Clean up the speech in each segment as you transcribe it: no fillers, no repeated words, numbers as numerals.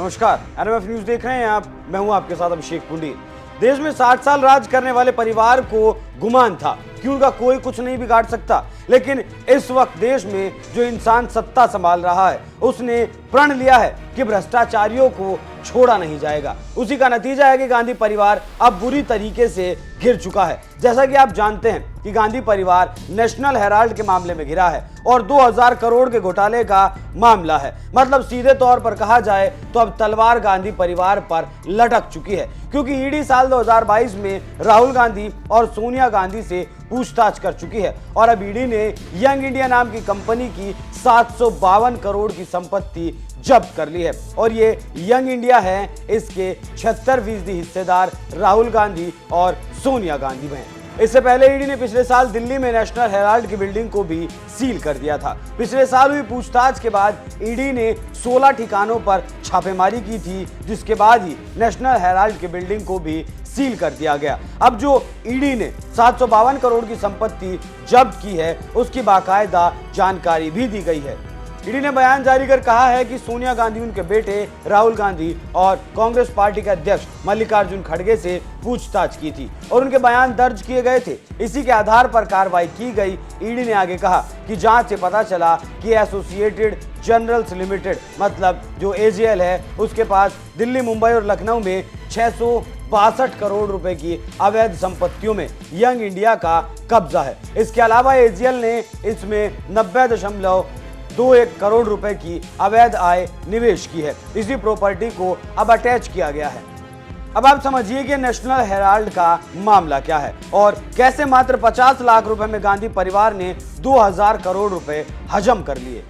नमस्कार, NMF news देख रहे हैं आप। मैं हूं आपके साथ अभिषेक पुंडीर। देश में 60 साल राज करने वाले परिवार को गुमान था कि उनका कोई कुछ नहीं बिगाड़ सकता, लेकिन इस वक्त देश में जो इंसान सत्ता संभाल रहा है उसने प्रण लिया है कि भ्रष्टाचारियों को छोड़ा नहीं जाएगा। उसी का नतीजा है कि गांधी परिवार अब बुरी तरीके से घिर चुका है। जैसा कि आप जानते हैं कि गांधी परिवार नेशनल हेराल्ड के मामले में घिरा है और 2000 करोड़ के घोटाले का मामला है। मतलब सीधे तौर पर कहा जाए तो अब तलवार गांधी परिवार पर लटक चुकी है, क्योंकि ईडी साल 2022 में राहुल गांधी और सोनिया गांधी से पूछताछ कर चुकी है और अब ईडी ने यंग इंडिया नाम की कंपनी की 752 करोड़ की संपत्ति जब्त कर ली है और ये यंग इंडिया है, इसके 76% हिस्सेदार राहुल गांधी और सोनिया गांधी में। इससे पहले ईडी ने पिछले साल दिल्ली में नेशनल हेराल्ड की बिल्डिंग को भी सील कर दिया था। पिछले साल हुई पूछताछ के बाद ईडी ने 16 ठिकानों पर छापेमारी की थी, जिसके बाद ही नेशनल हेराल्ड की बिल्डिंग को भी सील कर दिया गया। अब जो ईडी ने 752 करोड़ की संपत्ति जब्त की है उसकी बाकायदा जानकारी भी दी गई है। ईडी ने बयान जारी कर कहा है कि सोनिया गांधी, उनके बेटे राहुल गांधी और कांग्रेस पार्टी के अध्यक्ष मल्लिकार्जुन खड़गे से पूछताछ की थी और उनके बयान दर्ज किए गए थे। इसी के आधार पर कार्रवाई की गई। ईडी ने आगे कहा कि जांच से पता चला कि एसोसिएटेड जनरल्स लिमिटेड, मतलब जो एजेएल है, उसके पास दिल्ली, मुंबई और लखनऊ में 662 करोड़ रुपए की अवैध संपत्तियों में यंग इंडिया का कब्जा है। इसके अलावा एजेएल ने इसमें 90.21 करोड़ रुपए की अवैध आय निवेश की है। इसी प्रॉपर्टी को अब अटैच किया गया है। अब आप समझिए कि नेशनल हेराल्ड का मामला क्या है और कैसे मात्र 50 लाख रुपए में गांधी परिवार ने 2000 करोड़ रुपए हजम कर लिए।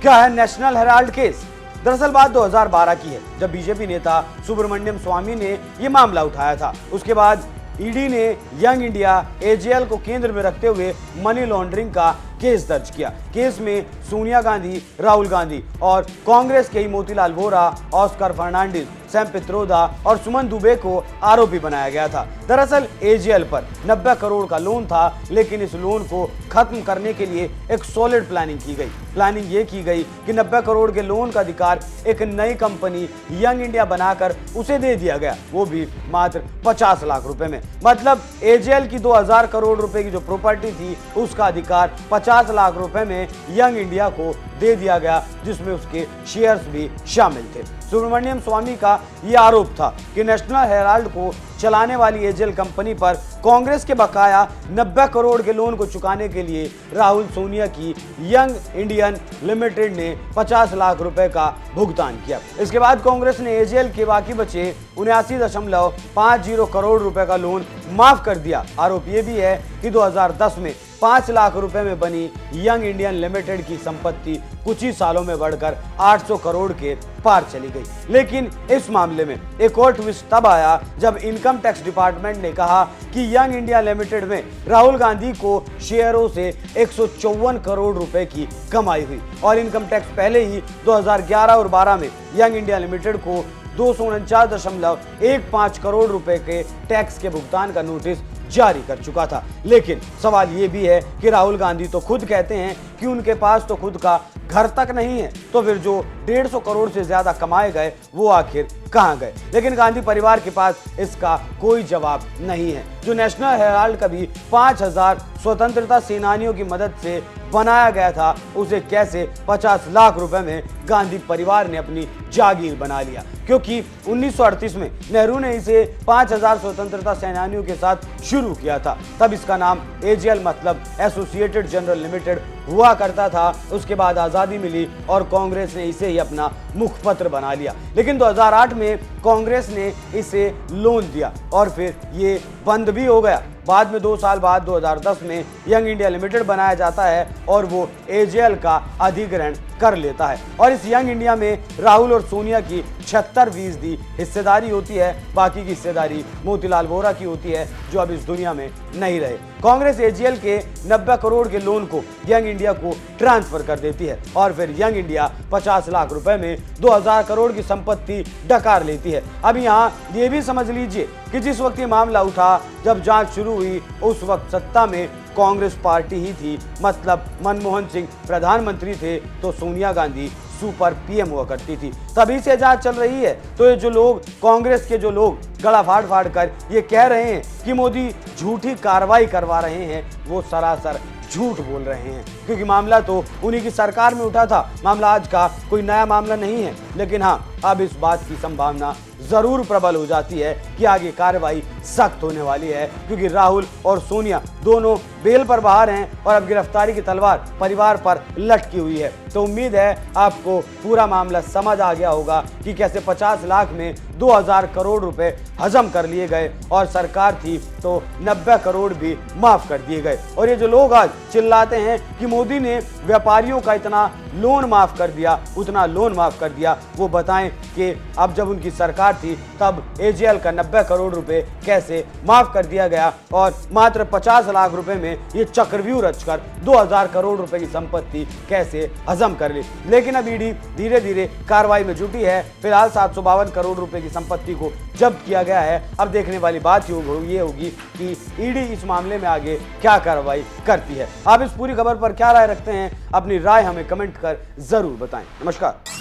क्या है नेशनल हेराल्ड केस? दरअसल बात 2012 की है, जब बीजेपी नेता सुब्रमण्यम स्वामी ने यह मामला उठाया था। उसके बाद ईडी ने यंग इंडिया एजेएल को केंद्र में रखते हुए मनी लॉन्ड्रिंग का केस दर्ज किया। केस में सोनिया गांधी, राहुल गांधी और कांग्रेस के ही मोतीलाल वोरा, ऑस्कर फर्नांडिस, सैम पित्रोदा और सुमन दुबे को आरोपी बनाया गया था। दरअसल एजेएल पर 90 करोड़ का लोन था, लेकिन इस लोन को खत्म करने के लिए एक सॉलिड प्लानिंग की गई। प्लानिंग ये की गई कि 90 करोड़ के लोन का अधिकार एक नई कंपनी यंग इंडिया बनाकर उसे दे दिया गया, वो भी मात्र 50 लाख रुपए में। मतलब एजेएल की 2000 करोड़ रुपए की जो प्रॉपर्टी थी उसका अधिकार 50 लाख रुपए में यंग इंडिया को दे दिया गया, जिसमें उसके शेयर्स भी शामिल थे। सुब्रमण्यम स्वामी का यह आरोप था कि नेशनल हेराल्ड को चलाने वाली एजेएल कंपनी पर कांग्रेस के बकाया 90 करोड़ के लोन को चुकाने के लिए राहुल, सोनिया की यंग इंडियन लिमिटेड ने 50 लाख रुपए का भुगतान किया। इसके बाद कांग्रेस ने एजेएल के बाकी बचे 79.50 करोड़ रुपए का लोन माफ कर दिया। आरोप यह भी है कि 2010 में 5 लाख रुपए में बनी यंग इंडियन लिमिटेड की संपत्ति कुछ ही सालों में बढ़कर 800 करोड़ के पार चली गई। लेकिन इस मामले में एक और ट्विस्ट तब आया जब इनकम टैक्स डिपार्टमेंट ने कहा कि यंग इंडिया लिमिटेड में राहुल गांधी को शेयरों से 154 करोड़ रुपए की कमाई हुई और इनकम टैक्स पहले ही 2011 और 12 में यंग इंडिया लिमिटेड को 249.15 करोड़ रुपए के टैक्स के भुगतान का नोटिस जारी कर चुका था। लेकिन सवाल ये भी है कि राहुल गांधी तो खुद कहते हैं कि उनके पास तो खुद का घर तक नहीं है, तो फिर जो 150 करोड़ से ज्यादा कमाए गए वो आखिर कहां गए? लेकिन गांधी परिवार के पास इसका कोई जवाब नहीं है। जो नेशनल हेराल्ड कभी 5000 स्वतंत्रता सेनानियों की मदद से बनाया गया था, उसे कैसे 50 लाख रुपए में गांधी परिवार ने अपनी जागीर बना लिया? क्योंकि 1938 में नेहरू ने इसे 5000 स्वतंत्रता सेनानियों के साथ शुरू किया था। तब इसका नाम एजेएल, मतलब एसोसिएटेड जनरल लिमिटेड हुआ करता था। उसके बाद आजादी मिली और कांग्रेस ने इसे ही अपना मुखपत्र बना लिया। लेकिन 2008 में कांग्रेस ने इसे लोन दिया और फिर ये बंद भी हो गया। बाद में 2 साल बाद 2010 में यंग इंडिया लिमिटेड बनाया जाता है और वो एजेएल का अधिग्रहण कर लेता है और इस यंग इंडिया में राहुल और सोनिया की 76% हिस्सेदारी होती है। बाकी की हिस्सेदारी मोतीलाल वोरा की होती है, जो अब इस दुनिया में नहीं रहे। कांग्रेस एजेएल के 90 करोड़ के लोन को यंग इंडिया को ट्रांसफर कर देती है और फिर यंग इंडिया 50 लाख रुपए में 2000 करोड़ की संपत्ति डकार लेती है। अब यहाँ ये भी समझ लीजिए कि जिस वक्त ये मामला उठा, जब जांच शुरू हुई, उस वक्त सत्ता में कांग्रेस पार्टी ही थी। मतलब मनमोहन सिंह प्रधानमंत्री थे तो सोनिया गांधी सुपर पीएम हुआ करती थी। तभी से जांच चल रही है। तो ये जो लोग, कांग्रेस के जो लोग गला फाड़ फाड़ कर ये कह रहे हैं कि मोदी झूठी कार्रवाई करवा रहे हैं, वो सरासर झूठ बोल रहे हैं, क्योंकि मामला तो उन्हीं की सरकार में उठा था। मामला आज का कोई नया मामला नहीं है, लेकिन हाँ, अब इस बात की संभावना जरूर प्रबल हो जाती है कि आगे कार्रवाई सख्त होने वाली है, क्योंकि राहुल और सोनिया दोनों बेल पर बाहर हैं और अब गिरफ्तारी की तलवार परिवार पर लटकी हुई है। तो उम्मीद है आपको पूरा मामला समझ आ गया होगा कि कैसे 50 लाख में 2000 करोड़ रुपए हजम कर लिए गए और सरकार थी तो 90 करोड़ भी माफ कर दिए गए। और ये जो लोग आज चिल्लाते हैं कि मोदी ने व्यापारियों का इतना लोन माफ कर दिया, उतना लोन माफ कर दिया, वो बताएं कि अब जब उनकी सरकार थी तब एजेएल का 90 करोड़ रुपए कैसे माफ कर दिया गया और मात्र 50 लाख रुपए में ये चक्रव्यूह रचकर 2000 करोड़ रुपए की संपत्ति कैसे हजम कर ली। लेकिन अब ईडी धीरे धीरे कार्रवाई में जुटी है। फिलहाल 752 करोड़ रुपए की संपत्ति को जब्त किया गया है। अब देखने वाली बात ये होगी कि ईडी इस मामले में आगे क्या कार्रवाई करती है। आप इस पूरी खबर पर क्या राय रखते हैं? अपनी राय हमें कमेंट कर जरूर बताएं। नमस्कार।